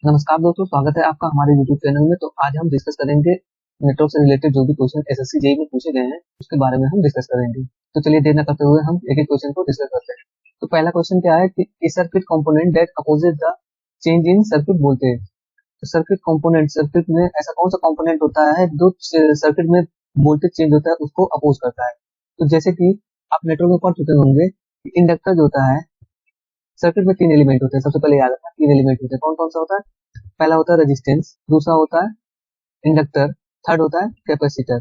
नमस्कार दोस्तों, स्वागत है आपका हमारे YouTube चैनल में। तो आज हम डिस्कस करेंगे नेटवर्क से रिलेटेड जो भी क्वेश्चन एसएससी जेईई में पूछे गए हैं उसके बारे में हम डिस्कस करेंगे। तो चलिए देर न करते हुए हम एक एक क्वेश्चन को डिस्कस करते हैं। तो पहला क्वेश्चन क्या है कि a circuit component that opposes the change in circuit voltage. तो सर्किट कंपोनेंट, सर्किट में ऐसा कौन सा कंपोनेंट होता है जो सर्किट में वोल्टेज चेंज होता है उसको अपोज करता है। तो जैसे कि आप नेटवर्क में पढ़ चुके होंगे, इंडक्टर जो होता है, सर्किट में तीन एलिमेंट होते हैं। सबसे पहले याद रखना तीन एलिमेंट होते हैं। कौन कौन सा होता है? पहला होता है रेजिस्टेंस, दूसरा होता है इंडक्टर, थर्ड होता है कैपेसिटर।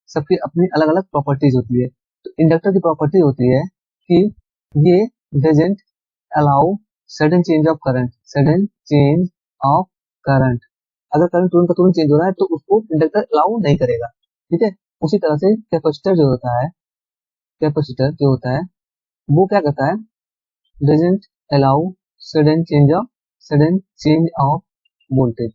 सबकी अपनी अलग अलग प्रॉपर्टीज होती है। तो इंडक्टर की प्रॉपर्टी होती है कि ये doesn't allow sudden change of current, sudden change of current. अगर करंट तुरंत का तुरंत चेंज हो रहा है तो उसको इंडक्टर अलाउ नहीं करेगा। ठीक है। उसी तरह से कैपेसिटर जो होता है, कैपेसिटर जो होता है वो क्या करता है? Doesn't allow sudden change of voltage.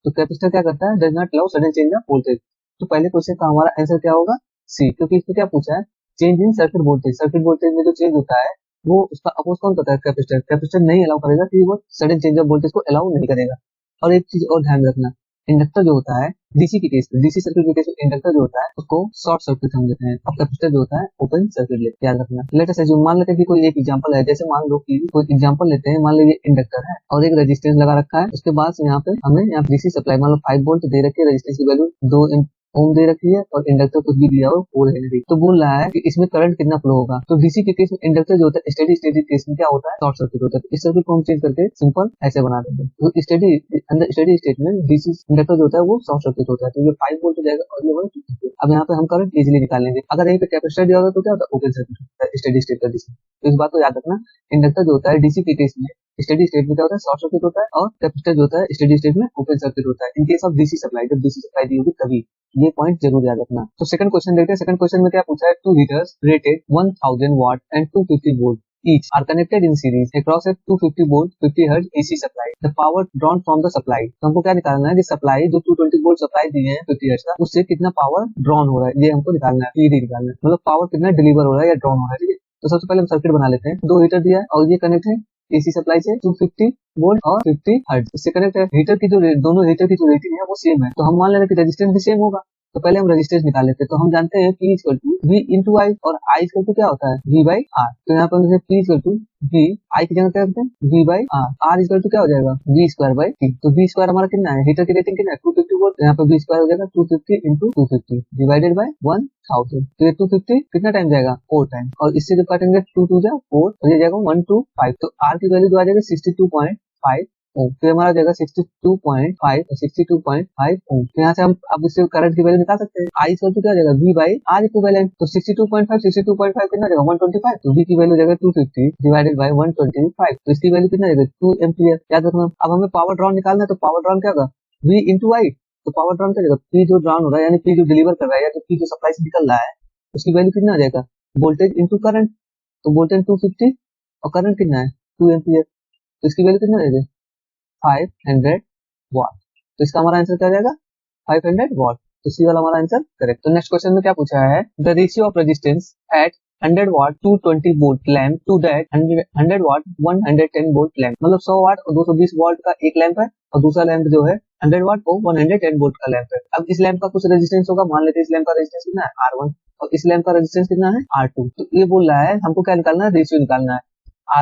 तो कैपेसिटर क्या करता है? Does not allow sudden change of voltage. तो पहले क्वेश्चन का हमारा आंसर क्या होगा? सी, क्योंकि इसमें क्या पूछा है? Change in circuit voltage. Circuit voltage में जो चेंज होता है वो उसका अपोज कौन करता है? कैपेसिटर। कैपेसिटर नहीं अलाउ करेगा कि वो सडन चेंज ऑफ वोल्टेज को अलाउ नहीं करेगा। और एक चीज और ध्यान रखना, इंडक्टर जो होता है डीसी के केस में, डीसी सर्किट के केस में इंडक्टर जो होता है उसको शॉर्ट सर्किट हम लेते हैं और कैपेसिटर जो होता है ओपन सर्किट लेते हैं। याद रखना। लेट अस अज्यूम, मान लेते हैं कि कोई एक एग्जांपल है। जैसे मान लो कि कोई एग्जांपल लेते हैं, मान लो ये इंडक्टर है और एक रेजिस्टेंस लगा रखा है। उसके बाद से यहाँ पे हमें यहाँ डीसी सप्लाई मान लो 5 वोल्ट दे रखी है, रेजिस्टेंस की वैल्यू 2 ओम दे रखी है और इंडक्टर कुछ भी दिया हो 4 हेनरी। तो बोल रहा है कि इसमें करंट कितना फ्लो होगा। तो डीसी के केस में इंडक्टर जो होता है स्टेडी स्टेट केस में क्या होता है? शॉर्ट सर्किट होता है। तो इस सर्किट को हम चेंज करके सिंपल ऐसे बना देंगे। तो स्टेडी स्टेट में डीसी इंडक्टर जो होता है वो शॉर्ट सर्किट होता है। तो ये 5 वोल्ट हो जाएगा और ये 1 अब यहाँ पे हम करंट इजीली निकाल लेंगे। अगर यहीं पे कैपेसिटर दिया होगा तो क्या होता है? ओपन सर्किट होता है स्टेडी स्टेट कंडीशन। तो इस बात को याद रखना। इंडक्टर जो होता है डीसी के केस में स्टेडी स्टेट में क्या होता है? शॉर्ट सर्किट होता है और कैपेसिटर जो होता है स्टेडी स्टेट में ओपन सर्किट होता है। In case of DC supply, जब डीसी सप्लाई दी होगी तभी। ये पॉइंट जरूर याद रखना। तो सेकंड क्वेश्चन देखते हैं। सेकंड क्वेश्चन में क्या पूछा है? Two heaters rated 1000 watt and 250 volt each are connected in series across a 250 volt 50 hertz AC supply. The power drawn from the supply. तो हमको क्या निकालना है कि सप्लाई जो 220 वोल्ट सप्लाई दी है 50 हर्ट्ज का, उससे कितना पावर ड्रॉन हो रहा है, ये हमको निकालना है। पीडी निकालना है, मतलब पावर कितना डिलीवर हो रहा है या ड्रॉन हो रहा है। ठीक है। तो सबसे पहले हम सर्किट बना लेते हैं। दो हीटर दिया है और ये कनेक्ट है एसी सप्लाई से 250 वोल्ट और 50 हर्ट्ज, इससे कनेक्ट है। हीटर की जो दोनों हीटर की जो रेटिंग है वो सेम है, तो हम मान लेते हैं कि रेजिस्टेंस भी सेम होगा। तो पहले हम रेजिस्टेंस निकाल लेते हैं। तो हम जानते हैं P equal to V into I और I इक्वल टू क्या होता है? V by R. तो यहाँ पर हम P equal to V, I की जगह क्या करते हैं? V by R. R equal to क्या हो जाएगा? V square by T। तो V स्क्वायर हमारा कितना है? हीटर की रेटिंग कितना है? 250 वोल्ट। यहाँ पर V स्क्वायर हो जाएगा 250 इंटू 250 डिवाइडेड बाई 1000। तो ये 250 कितना टाइम जाएगा? 4 टाइम। और इससे जब काटेंगे 2 2 जा 4 और ये जाएगा 125। तो R की वैल्यू जो आ जाएगा 62.5 ओम। तो हमारा जाएगा 62.5 और 62.5 ओम। तो यहाँ से हम अब इससे करंट की वैल्यू निकाल सकते हैं। आई इक्वल टू क्या जाएगा? V by R equivalent. तो 62.5 कितना जाएगा? 125। तो V की वैल्यू जाएगा 250 डिवाइडेड बाई 125। तो इसकी वैल्यू कितना जाएगा? 2 एम्पियर। याद रखना। अब हमें पावर ड्रॉन निकालना है, तो पावर ड्रॉन क्या होगा? V इंटू आई। तो पावर ड्रॉन क्या जाएगा? P जो ड्रॉन हो रहा है यानी P जो डिलीवर कर रहा है या P जो सप्लाई से निकल रहा है उसकी वैल्यू कितना आ जाएगा? Voltage into current. तो वोल्टेज 250 और करंट कितना है? 2 एम्पियर। तो इसकी वैल्यू कितना जाएगा? 500 वाट। तो इसका हमारा आंसर क्या जाएगा? 500 वाट। तो सी वाला हमारा आंसर करेक्ट। तो नेक्स्ट क्वेश्चन में क्या पूछा है? The ratio of resistance at 100 watt 220 volt lamp to that 100 watt 110 volt lamp. मतलब 100 वाट और 220 वाट का एक लैंप है और दूसरा लैंप जो है 100 वाट और 110 वोल्ट का लैंप है। अब इस लैंप का कुछ रेजिस्टेंस होगा। मान लेते हैं इस लैंप का रेजिस्टेंस कितना है? R1 और इस लैंप का रेजिस्टेंस कितना है? R2। तो ये बोल रहा है हमको क्या निकालना है? रेशियो निकालना है।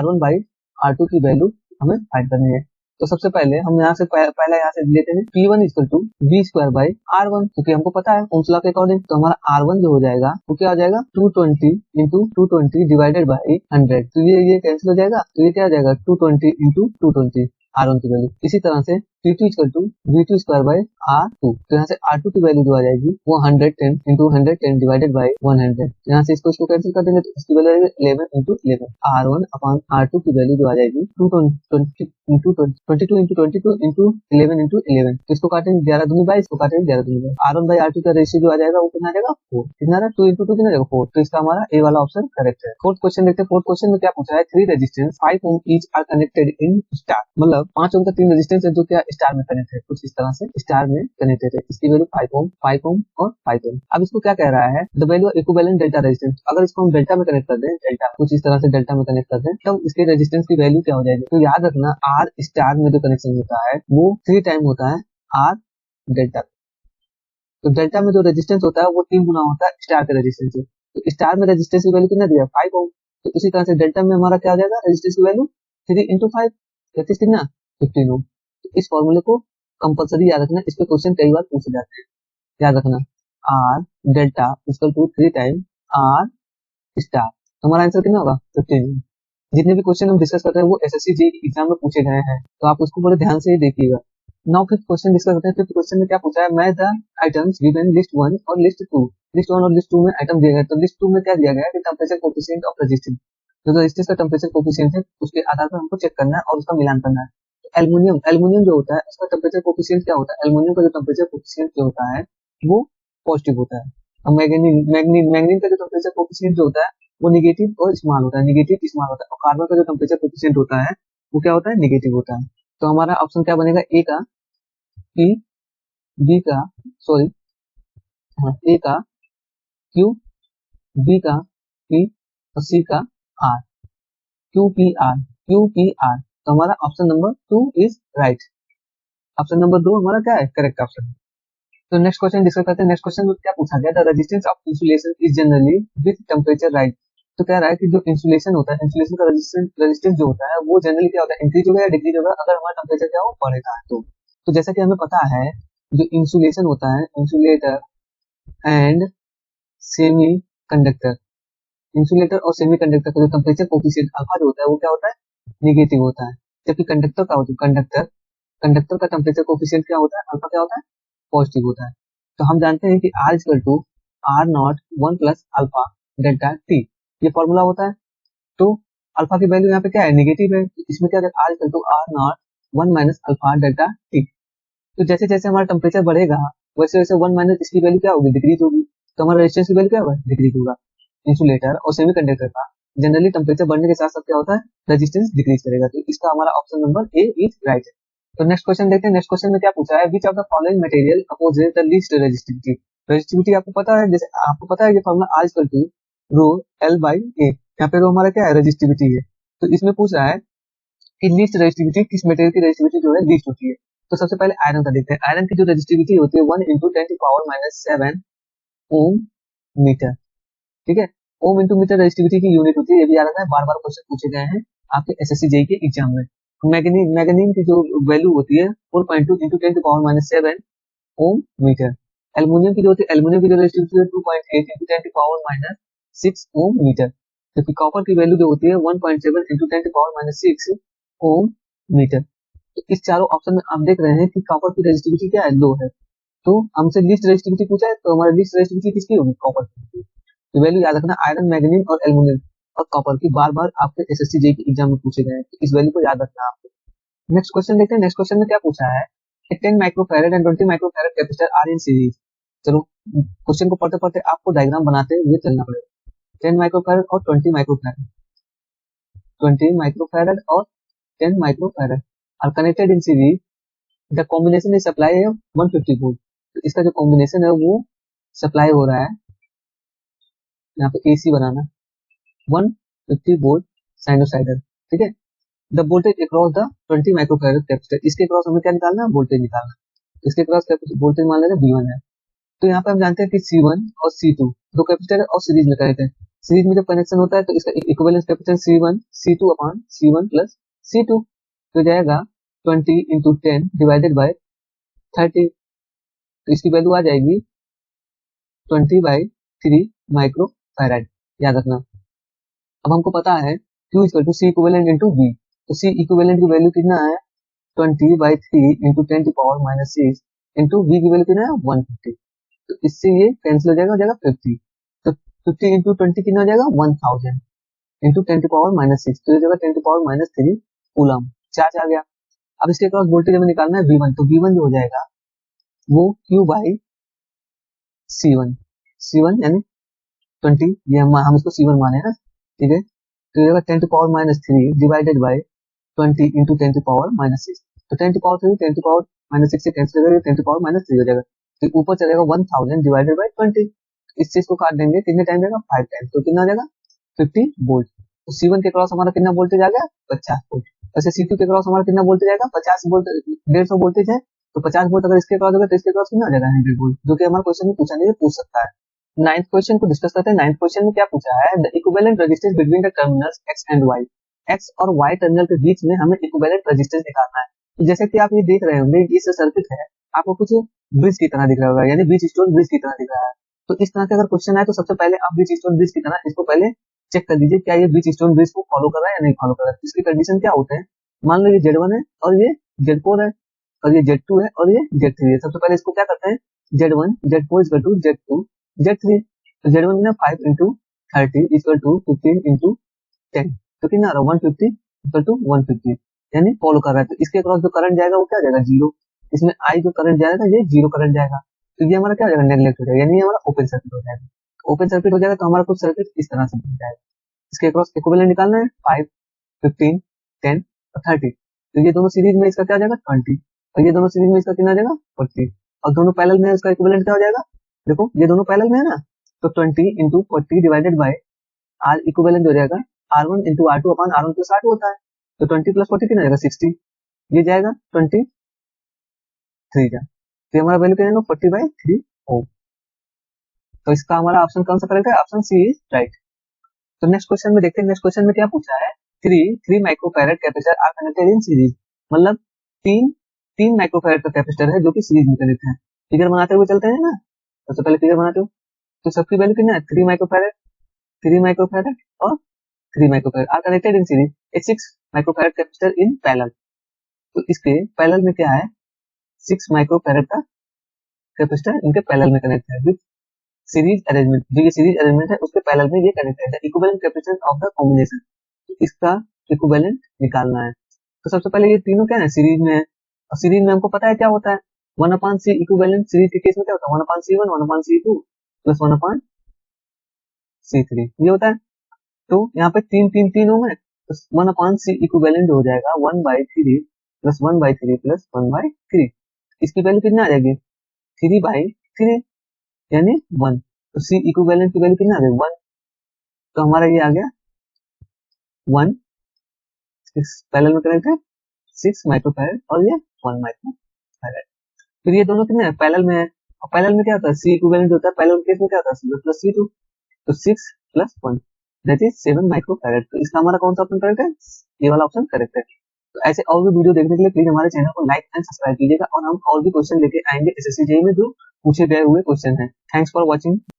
R1 बाई R2 की वैल्यू हमें फाइंड करनी है। तो सबसे पहले हम यहाँ से पहला यहाँ से लेते हैं P1 equal to V square by R1, क्योंकि हमको पता है ओम्स लॉ के अकॉर्डिंग। तो हमारा R1 जो हो जाएगा वो क्या हो जाएगा? 220 इंटू 220 डिवाइडेड बाई 100। तो ये कैंसिल हो जाएगा। तो ये क्या हो जाएगा? 220 इंटू 220 R1 की वैल्यू। इसी तरह से P2 equal to V2 square by R2। तो यहाँ से R2 की वैल्यू जो आ जाएगी वो 110 इंटू 110 डिवाइडेड बाई 100। यहाँ से इसको कैंसिल कर देंगे तो इसकी वैल्यू आएगी 11 इंटू 11। R1 अपॉन R2 की वैल्यू जो आ जाएगी 22 इंटू 22 इंटू 11 इंटू 11। तो इसको काटेंगे 11 दूनी 22, इसको काटेंगे 11 दूनी 22। R1 बाई R2 का रेशियो जो आ जाएगा वो कितना आ जाएगा? 4। कितना आ रहा है? 2 इंटू 2 कितना जाएगा? 4। तो इसका हमारा ए वाला ऑप्शन करेक्ट है। फोर्थ क्वेश्चन देखते हैं। फोर्थ क्वेश्चन में क्या पूछा है? 3 resistance 5 ohm each are connected in star. मतलब 5 ओम का 3 रेजिस्टेंस है जो क्या स्टार में कनेक्ट है, कुछ इस तरह से स्टार में कनेक्टेड है। इसकी वैल्यू 5 ओम, 5 ओम और 5 ओम। अब इसको क्या कह रहा है, the value of equivalent delta resistance. अगर इसको हम डेल्टा में कनेक्ट कर दें, डेल्टा कुछ इस तरह से डेल्टा में कनेक्ट कर दें, तब इसके रेजिस्टेंस की वैल्यू क्या हो जाएगी। तो याद रखना आर स्टार में जो कनेक्शन होता है वो 3 टाइम होता है आर डेल्टा। तो डेल्टा में जो रेजिस्टेंस होता है वो 3 गुना होता है स्टार के रेजिस्टेंस से। तो स्टार में रेजिस्टेंस की वैल्यू कितना दिया, 5 ओम। तो इसी तरह से डेल्टा में हमारा क्या हो जाएगा, रेजिस्टेंस की वैल्यू 3 into 5 कितना 15 ओम। तो इस फॉर्मूले को कंपलसरी याद रखना, इस पे क्वेश्चन कई बार पूछे जाते हैं। याद रखना R delta equal to 3 time R star. हमारा आंसर कितना होगा, 15 ओम। जितने भी क्वेश्चन हम डिस्कस करते हैं वो एसएससी जेईई एग्जाम में पूछे गए हैं, तो आप उसको बड़े ध्यान से ही देखिएगा। नाउ फिफ्थ क्वेश्चन डिस्कस करते हैं। फिफ्थ क्वेश्चन में क्या पूछा है, match the items given list 1 और लिस्ट 2। लिस्ट 1 और लिस्ट 2 में आइटम दिए गए, तो लिस्ट 2 में क्या दिया गया है कि टेंपरेचर कोएफिशिएंट ऑफ रेजिस्टेंस, जो रेजिस्टेंस का टेंपरेचर कोएफिशिएंट है उसके आधार पर हमको चेक करना है और उसका मिलान करना है। तो एल्युमिनियम जो होता है उसका टेंपरेचर कोएफिशिएंट क्या होता है, एल्युमिनियम का जो टेंपरेचर कोएफिशिएंट जो होता है वो पॉजिटिव होता है। और मैग्नीन का जो टेंपरेचर कोएफिशिएंट जो होता है वो निगेटिव और स्मॉल होता है, निगेटिव स्मॉल होता है। और कार्बन का जो टेंपरेचर कोएफिशिएंट होता है वो क्या होता है, निगेटिव होता है। तो हमारा ऑप्शन क्या बनेगा, ए का पी, बी का सॉरी ए का क्यू, बी का पी और सी का R. Q P R, Q P R. तो हमारा option number 2 is right. Option number 2 हमारा क्या है, करेक्ट ऑप्शन। तो नेक्स्ट क्वेश्चन डिस्कस करते हैं। नेक्स्ट क्वेश्चन में क्या पूछा गया, the resistance of insulation is generally with temperature rise. तो कह रहा है कि जो इंसुलेशन होता है, इंसुलेशन का रेजिस्टेंस जो होता है वो जनरली क्या होता है, इंक्रीज होगा या डिक्रीज होगा अगर हमारा टेंपरेचर क्या हो बढ़ेगा। तो जैसा कि हमें पता है जो इंसुलेशन होता है, insulator and semi conductor, insulator और सेमी कंडक्टर का जो टेंपरेचर कोएफिशिएंट अल्फा जो होता है वो क्या होता है, नेगेटिव होता है। जबकि कंडक्टर का होता है, कंडक्टर का टेंपरेचर कोएफिशिएंट क्या होता है, अल्फा क्या होता है, पॉजिटिव होता है। तो हम जानते हैं कि R equal to R not 1 plus alpha delta T, ये फॉर्मूला होता है। तो अल्फा की वैल्यू यहाँ पे क्या है, नेगेटिव है। तो इसमें क्या है, R equal to R not 1 minus alpha delta T. तो जैसे जैसे हमारा टेम्परेचर बढ़ेगा वैसे वैसे 1 माइनस इसकी वैल्यू क्या होगी, डिक्रीज होगी। तो हमारा रेजिस्टेंस की वैल्यू क्या होगा, डिक्रीज होगा। इंसुलेटर और सेमीकंडक्टर का जनरली टेम्परेचर बढ़ने के साथ साथ क्या होता है, रेजिस्टेंस डिक्रीज करेगा। तो इसका हमारा option number A is right है। तो नेक्स्ट क्वेश्चन देखते हैं। नेक्स्ट क्वेश्चन में क्या पूछा है, which of the following material opposes the least resistivity. Resistivity आपको पता है, जैसे आपको पता है कि formula R equal to rho L by A. यहाँ पे रो हमारा क्या है, रेजिस्टिविटी है। तो इसमें पूछ रहा है कि लीस्ट रेजिस्टिविटी किस मटेरियल की रेजिस्टिविटी जो है लीस्ट होती है। तो सबसे पहले आयरन का देखते हैं। आयरन की जो रेजिस्टिविटी होती है 1 into 10⁻⁷ ओम मीटर। ठीक है, ओम इंटू मीटर रेजिस्टिविटी की यूनिट होती है। ये भी याद रखना है, बार बार क्वेश्चन पूछे गए हैं आपके एसएससी जेईई के एग्जाम में। मैग्नीन की जो वैल्यू होती है 4.2 into 10⁻⁷ ओम मीटर। एल्युमिनियम की जो होती है, एल्युमिनियम की जो रेजिस्टिविटी है 2.8 into 10⁻⁶ ओम मीटर। जबकि कॉपर की वैल्यू जो होती है 1.7 into 10⁻�6 ओम मीटर। तो इस चारों ऑप्शन में आप देख रहे हैं कि कॉपर की रेजिस्टिविटी क्या है, लो है। तो हमसे लीस्ट रेजिस्टिविटी पूछा है, तो हमारी लीस्ट रेजिस्टिविटी किसकी होगी, कॉपर की। तो वैल्यू याद रखना, आयरन, मैग्नीन और एल्युमिनियम और कॉपर की बार बार आपके एसएससी जेईई के एग्जाम में पूछे गए हैं। तो इस वैल्यू को याद रखना आपको। नेक्स्ट क्वेश्चन देखते हैं। नेक्स्ट क्वेश्चन में क्या पूछा है, 10 microfarad and 20 microfarad capacitor are in series. चलो क्वेश्चन को पढ़ते पढ़ते आपको डायग्राम बनाते हुए चलना पड़ेगा। 10 माइक्रोफैरड और 20 माइक्रोफैरड, 20 माइक्रोफैरड और 10 microfarad are connected in series. The combination is supply है 150 वोल्ट। तो इसका जो कॉम्बिनेशन है वो सप्लाई हो रहा है, यहाँ पे एसी बनाना 150 वोल्ट साइनोसाइडल। ठीक है, the voltage across the 20 microfarad capacitor, इसके क्रॉस हमें क्या निकालना है, वोल्टेज निकालना। इसके क्रॉस वोल्टेज मान लेंगे V1 है। तो यहाँ पे हम जानते हैं कि C1 और C2 दो कैपेसिटर है और सीरीज में कनेक्ट है। सीरीज में जब कनेक्शन होता है तो इसका equivalence capacitance C1 C2 upon C1 plus C2 तो जाएगा 20 into 10 डिवाइडेड बाय 30। तो इसकी वैल्यू आ जाएगी 20/3 माइक्रोफैरड। याद रखना। अब हमको पता है Q equal to C equivalent into V। तो C इक्विवेलेंट की वैल्यू कितना है, 20/3 इंटू 10⁻⁶ इंटू V की वैल्यू कितना है, 150। तो इससे ये कैंसिल हो जाएगा 50। तो 50 इंटू 20 कितना हो जाएगा, 1000 इंटू 10⁻⁶। तो ये जगह 10⁻³ कूलम चार्ज आ गया। अब इसके क्रॉस वोल्टेज हमें निकालना है V1। तो V1 जो हो जाएगा वो Q बाई C1, C1 यानी 20, ये हम इसको C1 माने ना। ठीक है, तो ये 10⁻³ डिवाइडेड बाय 20 इंटू 10⁻⁶। तो 10 टू पावर 3 10 टू पावर -6 से कैंसिल करेंगे 10 टू पावर -3 हो जाएगा। तो ऊपर चलेगा 1000 डिवाइडेड बाय 20। इस चीज को काट देंगे, कितने टाइम देगा 5 टाइम, तो कितना आ जाएगा 50 वोल्ट। तो C1 के क्रॉस हमारा कितना वोल्टेज आ गया 50 वोल्ट। वैसे C2 के क्रॉस हमारा कितना वोल्टेज आएगा 50 वोल्ट, 150 वोल्टेज है तो 50 वोल्ट अगर इसके क्रॉस होगा तो इसके क्रॉस कितना आ जाएगा 100 वोल्ट, जो कि हमारे क्वेश्चन में पूछा नहीं है, पूछ सकता है। नाइन्थ क्वेश्चन को डिस्कस करते हैं। नाइन्थ क्वेश्चन में क्या पूछा है, the equivalent resistance between the terminals x and y। x और y टर्मिनल के बीच में हमें इक्विवेलेंट रेजिस्टेंस निकालना है। तो जैसे कि आप ये देख रहे होंगे ये सर्किट है, आपको कुछ ब्रिज की तरह दिख रहा होगा, यानी बीच स्टोन ब्रिज की तरह दिख रहा है। तो इस तरह का अगर क्वेश्चन आए तो सबसे पहले आप बीच स्टोन ब्रिज की तरह इसको पहले चेक कर लीजिए क्या ये बीच स्टोन ब्रिज को फॉलो कर रहा है या नहीं फॉलो कर रहा है। इसकी कंडीशन क्या होते हैं, मान लो ये Z1 है और ये Z4 है और ये Z2 है और ये Z3 है। सबसे पहले इसको क्या करते हैं, Z1 Z4 equal to Z2 Z3। तो Z1 में 5 इंटू 30 इक्वल टू 15 इंटू 10, तो कितना आ रहा है 150 इक्वल टू 150, यानी फॉलो कर रहा है। तो इसके अक्रॉस जो करंट जाएगा वो क्या जाएगा 0, इसमें I जो करंट जाएगा ये 0 करंट जाएगा, तो ये हमारा क्या हो जाएगा नेगलेक्ट हो जाएगा, यानी ये हमारा ओपन सर्किट हो जाएगा। ओपन सर्किट हो जाएगा तो हमारा कुछ सर्किट इस तरह से बन जाएगा। इसके अक्रॉस इक्विवेलेंट निकालना है 5 15 10 और 30। तो ये दोनों सीरीज में इसका क्या हो जाएगा 20 और ये दोनों सीरीज में इसका कितना आ जाएगा 40 और दोनों पैरेलल में इसका इक्विवेलेंट क्या हो जाएगा, देखो ये दोनों पैरेलल में है ना, तो 20 into 40 divided by R equivalent हो जाएगा R1 into R2 upon R1 plus R2 होता है। तो 20 प्लस 40 कितना जाएगा 60, ये जाएगा 23 जा, तो हमारा वैल्यू क्या जाएगा 40/3 ओम। तो इसका हमारा ऑप्शन कौन सा करेक्ट है, ऑप्शन सी इज राइट। तो नेक्स्ट क्वेश्चन में देखते हैं, नेक्स्ट क्वेश्चन में क्या पूछा है, 3 microfarad capacitor are connected in series, मतलब तीन माइक्रोफैरड का कैपेसिटर है जो कि सीरीज में कनेक्ट है। फिगर बनाते हुए चलते हैं ना, सबसे पहले फिगर बनाते हो तो सबकी वैल्यू कितना है 3 माइक्रोफैरड और 3 microfarad are connected in series, 6 microfarad capacitor in parallel. तो इसके पैरेलल में क्या है 6 माइक्रोफैरड का कैपेसिटर इनके पैरेलल में कनेक्ट है विद सीरीज अरेंजमेंट। जो ये सीरीज अरेंजमेंट है उसके पैरेलल में ये कनेक्टेड है, equivalent capacitance of the combination, इसका इक्विवेलेंट निकालना है। तो सबसे पहले ये तीनों क्या है सीरीज में है और सीरीज में हमको पता है क्या होता है 1/C इक्विवेलेंट। सीरीज के केस में क्या होता है 1/C1 1/C2 प्लस 1/C3 ये होता है। तो यहाँ पे तीन ओम है तो 1/C इक्विवेलेंट हो जाएगा 1/3 प्लस 1/3 प्लस 1/3। इसकी वैल्यू कितना आ जाएगी 3/3 यानी 1। तो C इक्विवेलेंट की वैल्यू कितना आ गई 1, तो हमारा ये आ गया 1 पैरेलल में कनेक्ट है 6 माइक्रोफैरड और ये 1 माइक्रोफैरड। फिर ये दोनों कितने पैरेलल में है और पैरेलल में क्या होता है C इक्विवेलेंट होता है पैरेलल केस में क्या होता है C1 प्लस C2, तो 6 प्लस 1 दैट इज 7 माइक्रोफैरड। तो इसका हमारा कौन सा ऑप्शन करेक्ट है, ये वाला ऑप्शन करेक्ट है। तो ऐसे और भी वीडियो देखने के लिए प्लीज हमारे चैनल को लाइक एंड सब्सक्राइब कीजिएगा और हम और भी क्वेश्चन लेके आएंगे एसएससी जेईई में जो पूछे गए हुए क्वेश्चन हैं। Thanks for watching.